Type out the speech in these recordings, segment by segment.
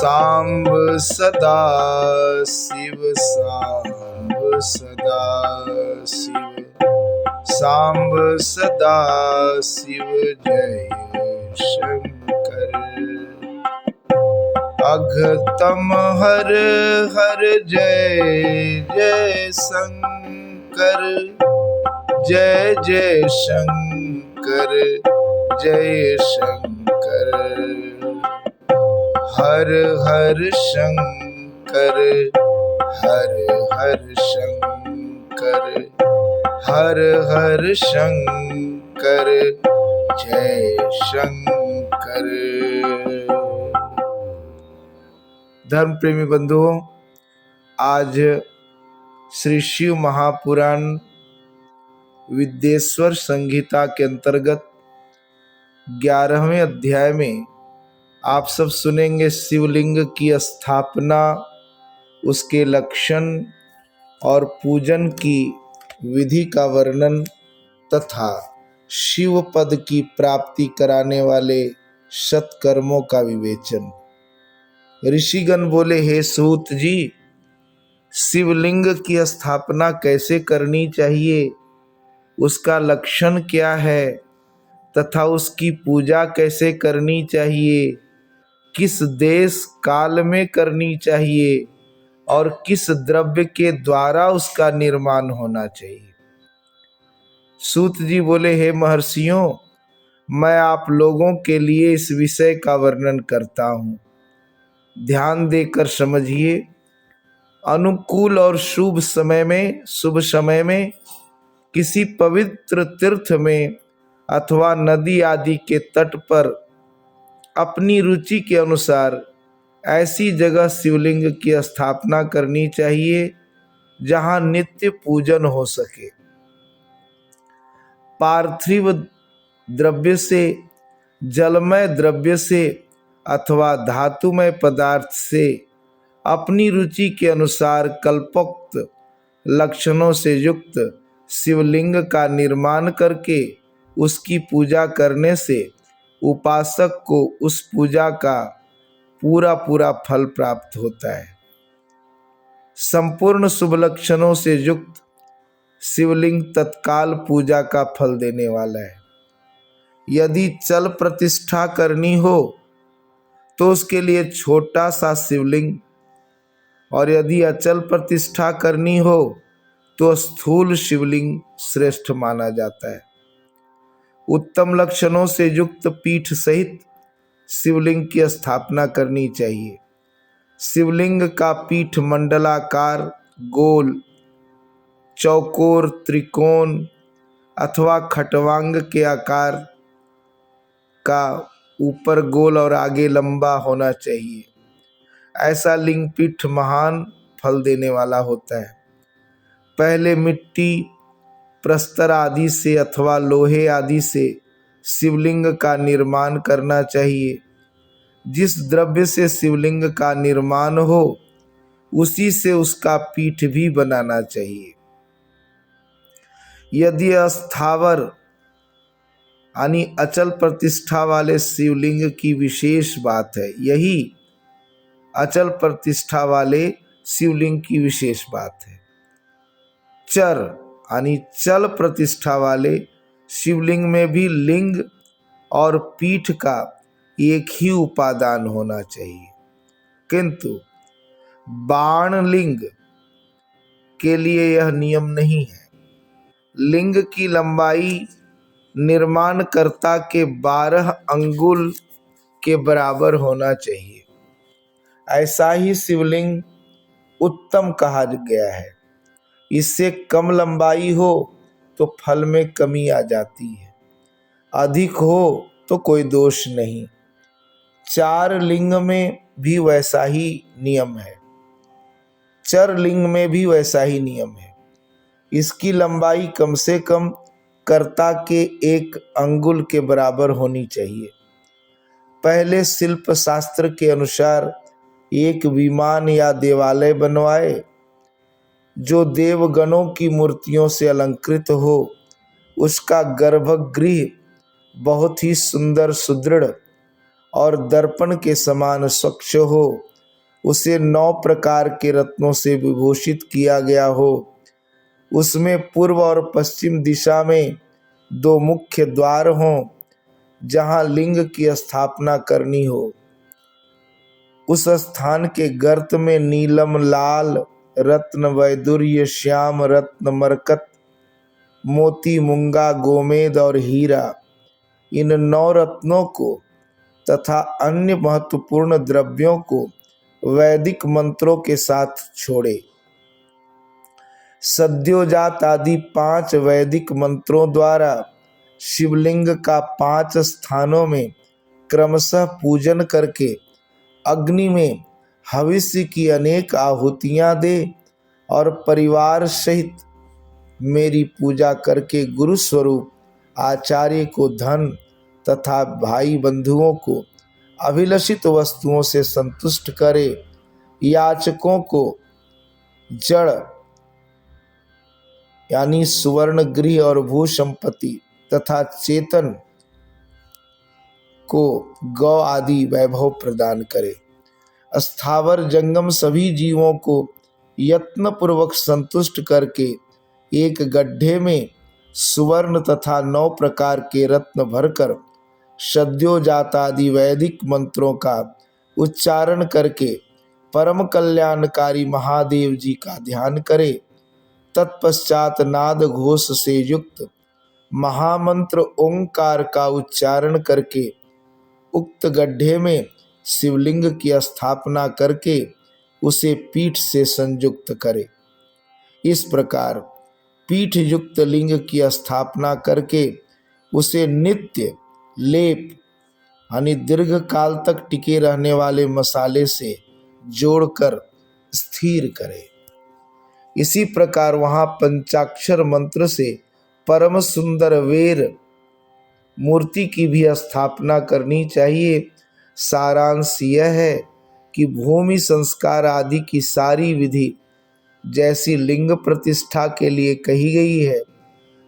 सांब सदा शिव, सांब सदा शिव, सांब सदा शिव जय शंकर। अघतम हर हर जय जय शंकर, जय जय शंकर जय शंकर। हर हर शंकर, हर हर शंकर, हर हर शंकर जय शंकर। धर्म प्रेमी बंधुओं, आज श्री शिव महापुराण विद्येश्वर संहिता के अंतर्गत 11वें अध्याय में आप सब सुनेंगे शिवलिंग की स्थापना, उसके लक्षण और पूजन की विधि का वर्णन तथा शिव पद की प्राप्ति कराने वाले सत्कर्मों का विवेचन। ऋषिगण बोले, हे सूत जी, शिवलिंग की स्थापना कैसे करनी चाहिए, उसका लक्षण क्या है तथा उसकी पूजा कैसे करनी चाहिए, किस देश काल में करनी चाहिए और किस द्रव्य के द्वारा उसका निर्माण होना चाहिए। सूत जी बोले, हे महर्षियों, मैं आप लोगों के लिए इस विषय का वर्णन करता हूँ, ध्यान देकर समझिए। अनुकूल और शुभ समय में किसी पवित्र तीर्थ में अथवा नदी आदि के तट पर अपनी रुचि के अनुसार ऐसी जगह शिवलिंग की स्थापना करनी चाहिए जहां नित्य पूजन हो सके। पार्थिव द्रव्य से, जलमय द्रव्य से अथवा धातुमय पदार्थ से अपनी रुचि के अनुसार कल्पोक्त लक्षणों से युक्त शिवलिंग का निर्माण करके उसकी पूजा करने से उपासक को उस पूजा का पूरा फल प्राप्त होता है। संपूर्ण शुभ लक्षणों से युक्त शिवलिंग तत्काल पूजा का फल देने वाला है। यदि चल प्रतिष्ठा करनी हो तो उसके लिए छोटा सा शिवलिंग, और यदि अचल प्रतिष्ठा करनी हो तो स्थूल शिवलिंग श्रेष्ठ माना जाता है। उत्तम लक्षणों से युक्त पीठ सहित शिवलिंग की स्थापना करनी चाहिए। शिवलिंग का पीठ मंडलाकार, गोल, चौकोर, त्रिकोण अथवा खटवांग के आकार का ऊपर गोल और आगे लंबा होना चाहिए। ऐसा लिंग पीठ महान फल देने वाला होता है। पहले मिट्टी, प्रस्तर आदि से अथवा लोहे आदि से शिवलिंग का निर्माण करना चाहिए। जिस द्रव्य से शिवलिंग का निर्माण हो उसी से उसका पीठ भी बनाना चाहिए। यदि अस्थावर यानी अचल प्रतिष्ठा वाले शिवलिंग की विशेष बात है, यही अचल प्रतिष्ठा वाले शिवलिंग की विशेष बात है। चर यानी चल प्रतिष्ठा वाले शिवलिंग में भी लिंग और पीठ का एक ही उपादान होना चाहिए, किंतु बाण लिंग के लिए यह नियम नहीं है। लिंग की लंबाई निर्माणकर्ता के 12 अंगुल के बराबर होना चाहिए। ऐसा ही शिवलिंग उत्तम कहा गया है। इससे कम लंबाई हो तो फल में कमी आ जाती है, अधिक हो तो कोई दोष नहीं। 4 लिंग में भी वैसा ही नियम है, चर लिंग में भी वैसा ही नियम है। इसकी लंबाई कम से कम कर्ता के 1 अंगुल के बराबर होनी चाहिए। पहले शिल्प शास्त्र के अनुसार एक विमान या देवालय बनवाए जो देवगणों की मूर्तियों से अलंकृत हो। उसका गर्भगृह बहुत ही सुंदर, सुदृढ़ और दर्पण के समान स्वच्छ हो उसे 9 प्रकार के रत्नों से विभूषित किया गया हो, उसमें पूर्व और पश्चिम दिशा में 2 मुख्य द्वार हों जहाँ लिंग की स्थापना करनी हो, उस स्थान के गर्त में नीलम, लाल रत्न, वैदुर्य, श्याम रत्न, मरकत, मोती, मूंगा, गोमेद और हीरा, इन 9 रत्नों को तथा अन्य महत्वपूर्ण द्रव्यों को वैदिक मंत्रों के साथ छोड़े। सद्योजात आदि 5 वैदिक मंत्रों द्वारा शिवलिंग का 5 स्थानों में क्रमशः पूजन करके अग्नि में हविष्य की अनेक आहुतियां दे और परिवार सहित मेरी पूजा करके गुरु स्वरूप आचार्य को धन तथा भाई बंधुओं को अभिलषित वस्तुओं से संतुष्ट करे, याचकों को जड़ यानी सुवर्ण गृह और भू संपत्ति तथा चेतन को गौ आदि वैभव प्रदान करे। स्थावर जंगम सभी जीवों को यत्न पूर्वक संतुष्ट करके एक गड्ढे में सुवर्ण तथा 9 प्रकार के रत्न भरकर सद्योजात आदि वैदिक मंत्रों का उच्चारण करके परम कल्याणकारी महादेव जी का ध्यान करे। तत्पश्चात नाद घोष से युक्त महामंत्र ओंकार का उच्चारण करके उक्त गड्ढे में शिवलिंग की स्थापना करके उसे पीठ से संयुक्त करे। इस प्रकार पीठ युक्त लिंग की स्थापना करके उसे नित्य लेप यानी दीर्घ काल तक टिके रहने वाले मसाले से जोड़कर स्थिर करे। इसी प्रकार वहां पंचाक्षर मंत्र से परम सुंदर वेर मूर्ति की भी स्थापना करनी चाहिए। सारांश यह है कि भूमि संस्कार आदि की सारी विधि जैसी लिंग प्रतिष्ठा के लिए कही गई है,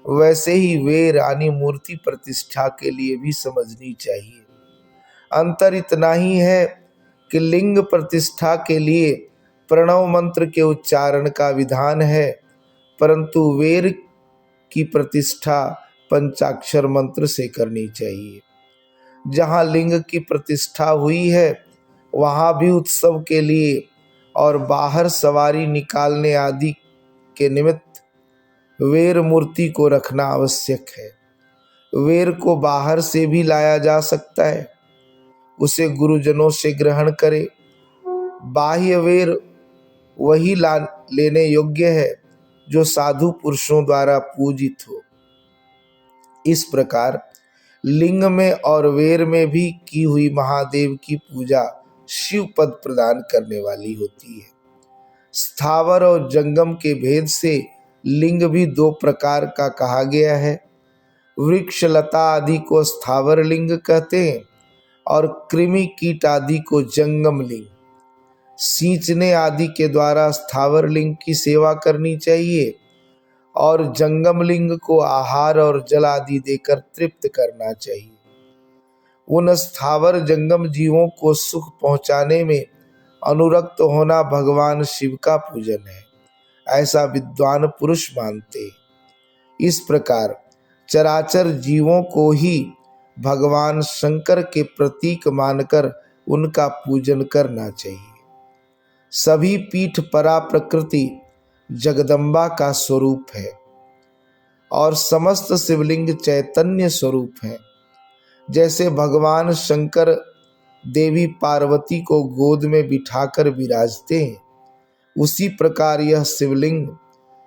वैसे ही वेर यानी मूर्ति प्रतिष्ठा के लिए भी समझनी चाहिए। अंतर इतना ही है कि लिंग प्रतिष्ठा के लिए प्रणव मंत्र के उच्चारण का विधान है, परंतु वेर की प्रतिष्ठा पंचाक्षर मंत्र से करनी चाहिए। जहाँ लिंग की प्रतिष्ठा हुई है वहाँ भी उत्सव के लिए और बाहर सवारी निकालने आदि के निमित्त वेर मूर्ति को रखना आवश्यक है। वेर को बाहर से भी लाया जा सकता है, उसे गुरुजनों से ग्रहण करे। बाह्य वेर वही लेने योग्य है जो साधु पुरुषों द्वारा पूजित हो। इस प्रकार लिंग में और वेर में भी की हुई महादेव की पूजा शिव पद प्रदान करने वाली होती है। स्थावर और जंगम के भेद से लिंग भी 2 प्रकार का कहा गया है। वृक्ष लता आदि को स्थावर लिंग कहते हैं और कृमि कीट आदि को जंगम लिंग। सींचने आदि के द्वारा स्थावर लिंग की सेवा करनी चाहिए और जंगम लिंग को आहार और जल आदि देकर तृप्त करना चाहिए। उन स्थावर जंगम जीवों को सुख पहुंचाने में अनुरक्त होना भगवान शिव का पूजन है, ऐसा विद्वान पुरुष मानते हैं। इस प्रकार चराचर जीवों को ही भगवान शंकर के प्रतीक मानकर उनका पूजन करना चाहिए। सभी पीठ परा प्रकृति जगदम्बा का स्वरूप है और समस्त शिवलिंग चैतन्य स्वरूप है। जैसे भगवान शंकर देवी पार्वती को गोद में बिठाकर विराजते हैं, उसी प्रकार यह शिवलिंग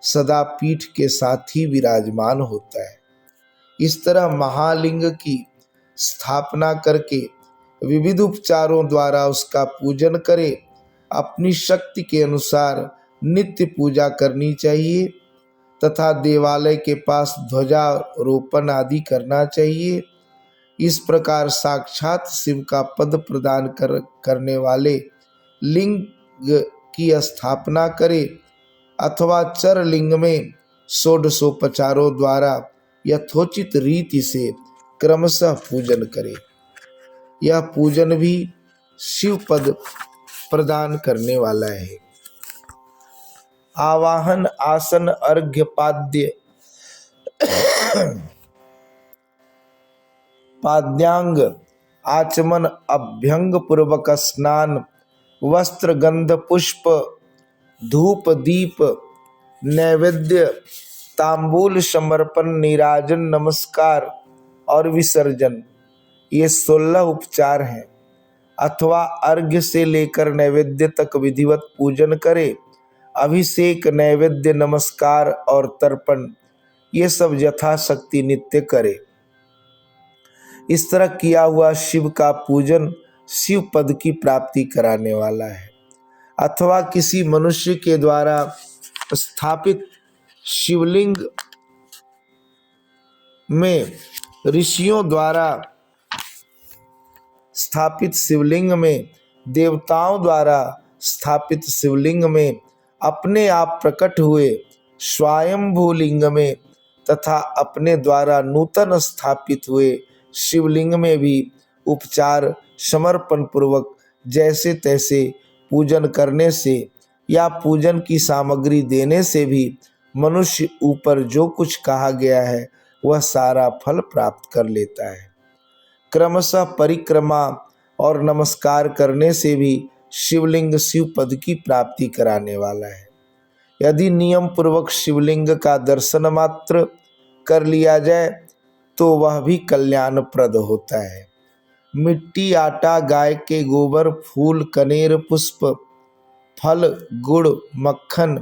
सदा पीठ के साथ ही विराजमान होता है। इस तरह महालिंग की स्थापना करके विविध उपचारों द्वारा उसका पूजन करे। अपनी शक्ति के अनुसार नित्य पूजा करनी चाहिए तथा देवालय के पास ध्वजारोपण आदि करना चाहिए। इस प्रकार साक्षात शिव का पद प्रदान करने वाले लिंग की स्थापना करे अथवा चर लिंग में षोडशोपचारों द्वारा यथोचित रीति से क्रमशः पूजन करे। यह पूजन भी शिव पद प्रदान करने वाला है। आवाहन, आसन, अर्घ्य, पाद्य, पाद्यांग, आचमन, अभ्यंग पूर्वक स्नान, वस्त्र, गंध, पुष्प, धूप, दीप, नैवेद्य, तांबूल समर्पण, नीराजन, नमस्कार और विसर्जन, ये 16 उपचार हैं। अथवा अर्घ्य से लेकर नैवेद्य तक विधिवत पूजन करे। अभिषेक, नैवेद्य, नमस्कार और तर्पण, ये सब यथाशक्ति नित्य करे। इस तरह किया हुआ शिव का पूजन शिव पद की प्राप्ति कराने वाला है। अथवा किसी मनुष्य के द्वारा स्थापित शिवलिंग में, ऋषियों द्वारा स्थापित शिवलिंग में, देवताओं द्वारा स्थापित शिवलिंग में, अपने आप प्रकट हुए स्वयंभू लिंग में तथा अपने द्वारा नूतन स्थापित हुए शिवलिंग में भी उपचार समर्पण पूर्वक जैसे तैसे पूजन करने से या पूजन की सामग्री देने से भी मनुष्य ऊपर जो कुछ कहा गया है वह सारा फल प्राप्त कर लेता है। क्रमशः परिक्रमा और नमस्कार करने से भी शिवलिंग शिव पद की प्राप्ति कराने वाला है। यदि नियम पूर्वक शिवलिंग का दर्शन मात्र कर लिया जाए तो वह भी कल्याणप्रद होता है। मिट्टी, आटा, गाय के गोबर, फूल, कनेर, पुष्प, फल, गुड़, मक्खन,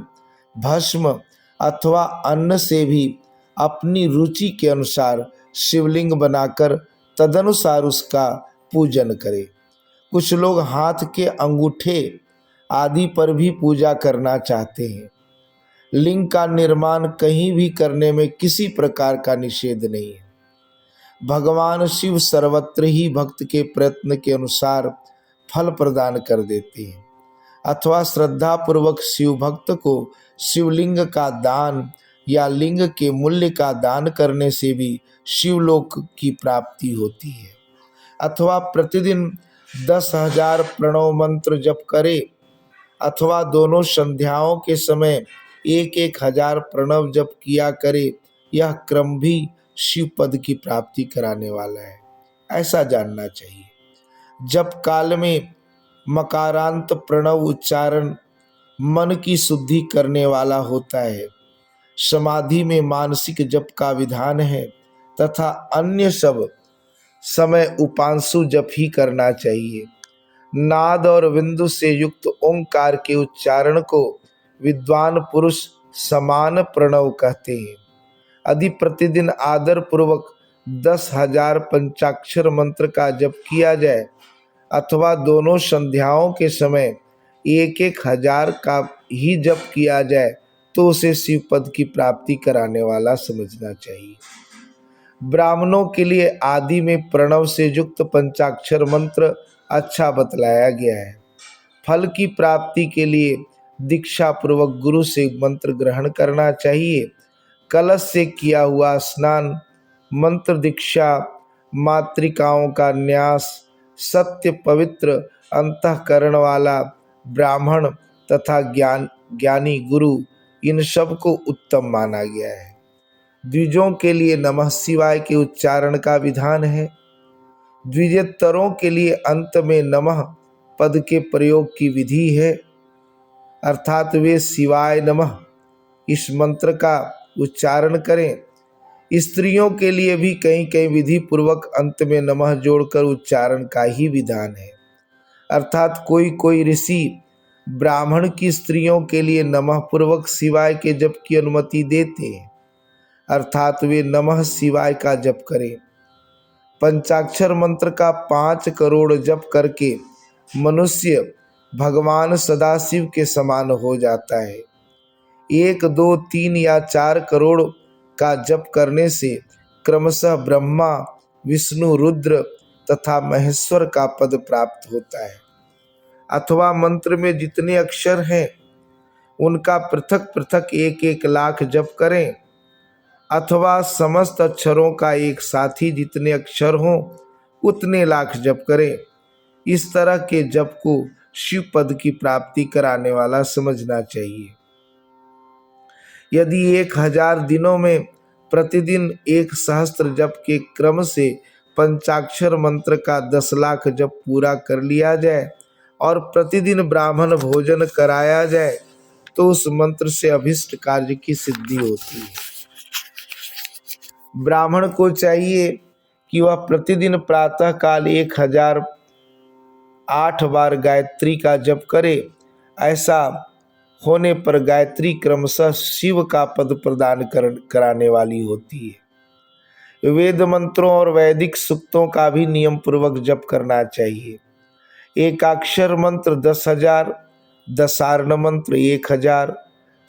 भस्म अथवा अन्न से भी अपनी रुचि के अनुसार शिवलिंग बनाकर तदनुसार उसका पूजन करें। कुछ लोग हाथ के अंगूठे आदि पर भी पूजा करना चाहते हैं। लिंग का निर्माण कहीं भी करने में किसी प्रकार का निषेध नहीं है। भगवान शिव सर्वत्र ही भक्त के प्रयत्न के अनुसार फल प्रदान कर देते हैं। अथवा श्रद्धा पूर्वक शिव भक्त को शिवलिंग का दान या लिंग के मूल्य का दान करने से भी शिवलोक की प्राप्ति होती है। अथवा प्रतिदिन 10,000 प्रणव मंत्र जप करे अथवा दोनों संध्याओं के समय 1,000 प्रणव जप किया करे, यह क्रम भी शिव पद की प्राप्ति कराने वाला है, ऐसा जानना चाहिए। जप काल में मकारांत प्रणव उच्चारण मन की शुद्धि करने वाला होता है। समाधि में मानसिक जप का विधान है तथा अन्य सब समय उपांशु जप ही करना चाहिए। नाद और बिंदु से युक्त ओंकार के उच्चारण को विद्वान पुरुष समान प्रणव कहते हैं। यदि प्रतिदिन आदर पूर्वक 10,000 पंचाक्षर मंत्र का जप किया जाए अथवा दोनों संध्याओं के समय 1,000 का ही जप किया जाए तो उसे शिव पद की प्राप्ति कराने वाला समझना चाहिए। ब्राह्मणों के लिए आदि में प्रणव से युक्त पंचाक्षर मंत्र अच्छा बतलाया गया है। फल की प्राप्ति के लिए दीक्षा पूर्वक गुरु से मंत्र ग्रहण करना चाहिए। कलश से किया हुआ स्नान, मंत्र दीक्षा, मातृकाओं का न्यास, सत्य पवित्र अंतःकरण वाला ब्राह्मण तथा ज्ञानी गुरु, इन सब को उत्तम माना गया है। द्विजों के लिए नमः शिवाय के उच्चारण का विधान है। द्विजेतरों के लिए अंत में नमः पद के प्रयोग की विधि है, अर्थात वे शिवाय नमः इस मंत्र का उच्चारण करें। स्त्रियों के लिए भी कहीं कहीं विधि पूर्वक अंत में नमः जोड़कर उच्चारण का ही विधान है, अर्थात कोई कोई ऋषि ब्राह्मण की स्त्रियों के लिए नमः पूर्वक शिवाय के जप की अनुमति देते हैं, अर्थात वे नमः शिवाय का जप करें। पंचाक्षर मंत्र का 5 करोड़ जप करके मनुष्य भगवान सदाशिव के समान हो जाता है। 1, 2, 3 या 4 करोड़ का जप करने से क्रमशः ब्रह्मा, विष्णु, रुद्र तथा महेश्वर का पद प्राप्त होता है। अथवा मंत्र में जितने अक्षर हैं उनका पृथक पृथक 1-1 लाख जप करें, अथवा समस्त अक्षरों का एक साथ ही जितने अक्षर हों उतने लाख जप करें। इस तरह के जप को शिव पद की प्राप्ति कराने वाला समझना चाहिए। यदि 1000 दिनों में प्रतिदिन 1 सहस्त्र जप के क्रम से पंचाक्षर मंत्र का 10 लाख जप पूरा कर लिया जाए और प्रतिदिन ब्राह्मण भोजन कराया जाए तो उस मंत्र से अभिष्ट कार्य की सिद्धि होती है। ब्राह्मण को चाहिए कि वह प्रतिदिन प्रातः काल 1008 बार गायत्री का जप करे। ऐसा होने पर गायत्री क्रमशः शिव का पद प्रदान कराने वाली होती है। वेद मंत्रों और वैदिक सूक्तों का भी नियम पूर्वक जप करना चाहिए। एकाक्षर मंत्र 10,000, दशार्ण मंत्र 1,000,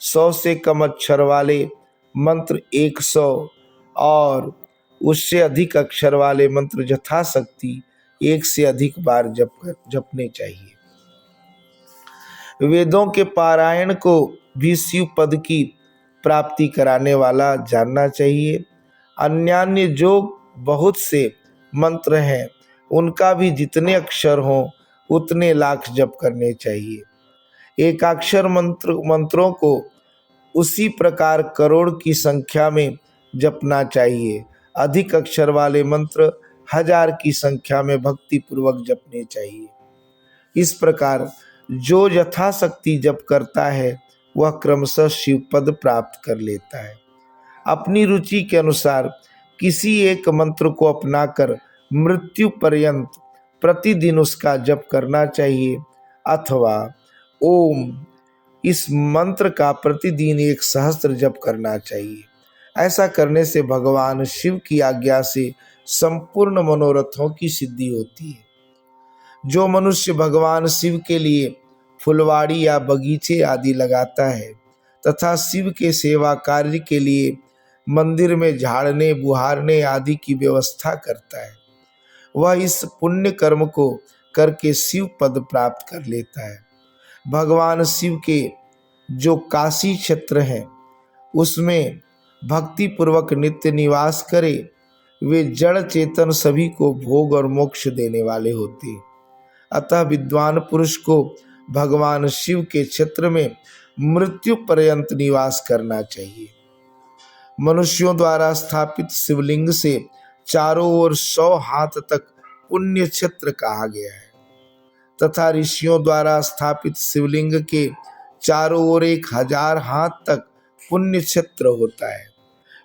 100 से कम अक्षर वाले मंत्र 100 और उससे अधिक अक्षर वाले मंत्र यथाशक्ति 1 से अधिक बार जपने चाहिए। वेदों के पारायण को भी शिव पद की प्राप्ति कराने वाला जानना चाहिए। अन्यान्य जो बहुत से मंत्र हैं उनका भी जितने अक्षर हों उतने लाख जप करने चाहिए। एकाक्षर मंत्रों को उसी प्रकार करोड़ की संख्या में जपना चाहिए। अधिक अक्षर वाले मंत्र 1000 की संख्या में भक्ति पूर्वक जपने चाहिए। इस प्रकार जो यथाशक्ति जप करता है वह क्रमशः शिव पद प्राप्त कर लेता है। अपनी रुचि के अनुसार किसी एक मंत्र को अपनाकर मृत्यु पर्यंत प्रतिदिन उसका जप करना चाहिए अथवा ओम इस मंत्र का प्रतिदिन 1 सहस्त्र जप करना चाहिए। ऐसा करने से भगवान शिव की आज्ञा से संपूर्ण मनोरथों की सिद्धि होती है। जो मनुष्य भगवान शिव के लिए फुलवाड़ी या बगीचे आदि लगाता है तथा शिव के सेवा कार्य के लिए मंदिर में झाड़ने बुहारने आदि की व्यवस्था करता है वह इस पुण्य कर्म को करके शिव पद प्राप्त कर लेता है। भगवान शिव के जो काशी क्षेत्र हैं उसमें भक्ति पूर्वक नित्य निवास करे वे जड़ चेतन सभी को भोग और मोक्ष देने वाले होते हैं। अतः विद्वान पुरुष को भगवान शिव के क्षेत्र में मृत्यु पर्यंत निवास करना चाहिए। मनुष्यों द्वारा स्थापित शिवलिंग से चारों ओर 100 हाथ तक पुण्य क्षेत्र कहा गया है तथा ऋषियों द्वारा स्थापित शिवलिंग के चारों ओर 1000 हाथ तक पुण्य क्षेत्र होता है।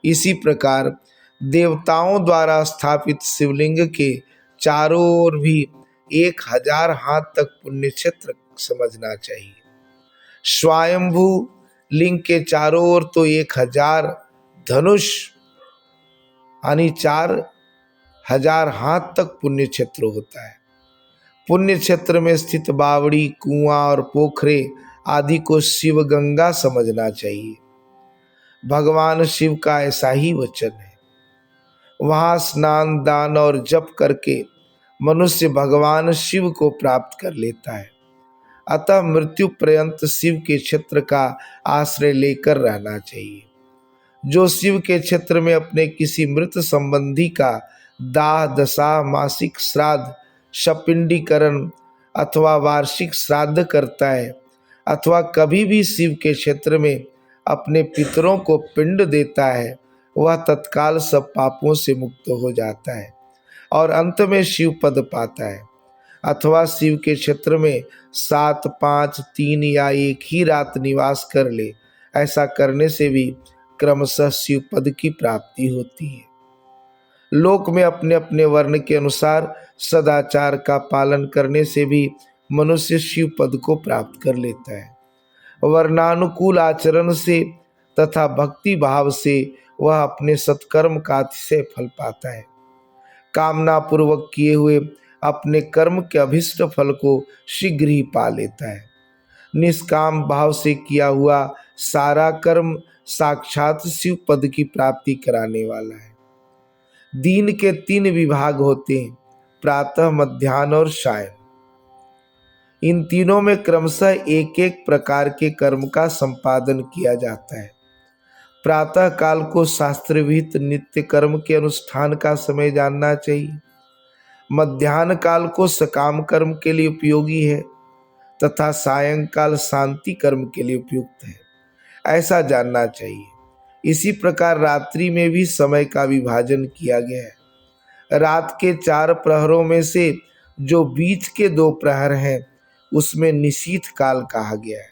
इसी प्रकार देवताओं द्वारा स्थापित शिवलिंग के चारों ओर भी 1000 हाथ तक पुण्य क्षेत्र समझना चाहिए। स्वयंभू लिंग के चारों ओर तो 1000 धनुष यानी 4000 हाथ तक पुण्य क्षेत्र होता है। पुण्य क्षेत्र में स्थित बावड़ी कुआं और पोखरे आदि को शिव गंगा समझना चाहिए। भगवान शिव का ऐसा ही वचन है। वहां स्नान दान और जप करके मनुष्य भगवान शिव को प्राप्त कर लेता है। अतः मृत्यु पर्यंत शिव के क्षेत्र का आश्रय लेकर रहना चाहिए। जो शिव के क्षेत्र में अपने किसी मृत संबंधी का दाह दशा मासिक श्राद्ध शपिंडीकरण अथवा वार्षिक श्राद्ध करता है अथवा कभी भी शिव के क्षेत्र में अपने पितरों को पिंड देता है वह तत्काल सब पापों से मुक्त हो जाता है और अंत में शिव पद पाता है। अथवा शिव के क्षेत्र में 7, 5, 3 या 1 ही रात निवास कर ले। ऐसा करने से भी क्रमशः शिव पद की प्राप्ति होती है। लोक में अपने अपने वर्ण के अनुसार सदाचार का पालन करने से भी मनुष्य शिव पद को प्राप्त कर लेता है। वर्णानुकूल आचरण से तथा भक्ति भाव से वह अपने सत्कर्म का अतिशय फल पाता है। कामना पूर्वक किए हुए अपने कर्म के अभिष्ट फल को शीघ्र ही पा लेता है। निष्काम भाव से किया हुआ सारा कर्म साक्षात शिव पद की प्राप्ति कराने वाला है। दिन के 3 विभाग होते हैं, प्रातः मध्याह्न और सायं। इन तीनों में क्रमशः एक एक प्रकार के कर्म का संपादन किया जाता है। प्रातः काल को शास्त्र विहित नित्य कर्म के अनुष्ठान का समय जानना चाहिए। मध्याह्न काल को सकाम कर्म के लिए उपयोगी है तथा सायंकाल शांति कर्म के लिए उपयुक्त है, ऐसा जानना चाहिए। इसी प्रकार रात्रि में भी समय का विभाजन किया गया है। रात के 4 प्रहरों में से जो बीच के 2 प्रहर हैं उसमें निशीथ काल कहा गया है।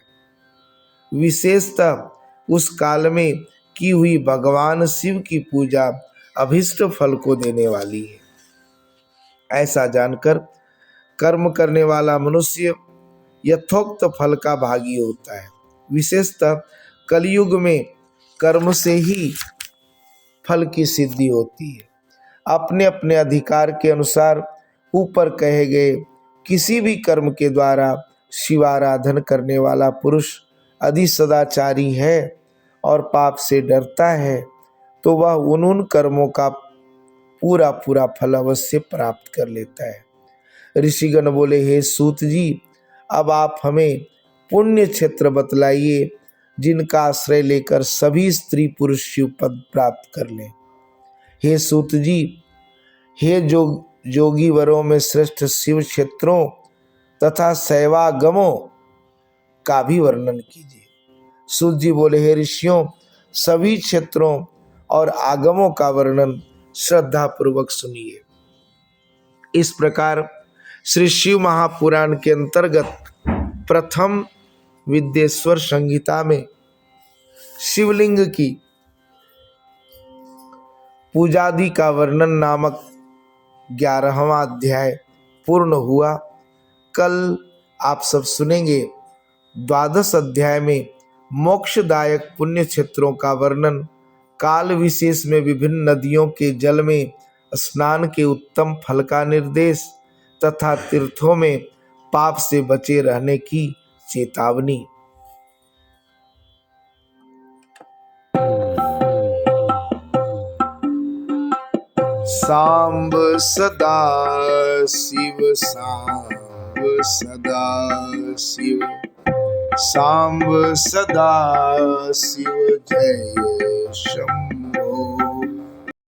विशेषतः उस काल में की हुई भगवान शिव की पूजा अभिष्ट फल को देने वाली है। ऐसा जानकर कर्म करने वाला मनुष्य यथोक्त फल का भागी होता है। विशेषतः कलयुग में कर्म से ही फल की सिद्धि होती है। अपने अपने अधिकार के अनुसार ऊपर कहे गए किसी भी कर्म के द्वारा शिवाराधन करने वाला पुरुष यदि सदाचारी है और पाप से डरता है तो वह उन कर्मों का पूरा पूरा फल अवश्य प्राप्त कर लेता है। ऋषिगण बोले, हे सूत जी, अब आप हमें पुण्य क्षेत्र बतलाइए जिनका आश्रय लेकर सभी स्त्री पुरुष शिव पद प्राप्त कर लें। हे सूत जी, हे जोगी वरों में श्रेष्ठ शिव क्षेत्रों तथा शैवागमों का भी वर्णन कीजिए। सूत जी बोले, हे ऋषियों, सभी क्षेत्रों और आगमों का वर्णन श्रद्धा पूर्वक सुनिए। इस प्रकार श्री शिव महापुराण के अंतर्गत प्रथम विद्येश्वर संहिता में शिवलिंग की पूजादि का वर्णन नामक 11वां अध्याय पूर्ण हुआ। कल आप सब सुनेंगे 12 अध्याय में मोक्षदायक पुण्य क्षेत्रों का वर्णन, काल विशेष में विभिन्न नदियों के जल में स्नान के उत्तम फल का निर्देश तथा तीर्थों में पाप से बचे रहने की चेतावनी। सांब सदा शिव, सांब सदा शिव, सांब सदा शिव, जय शंभो।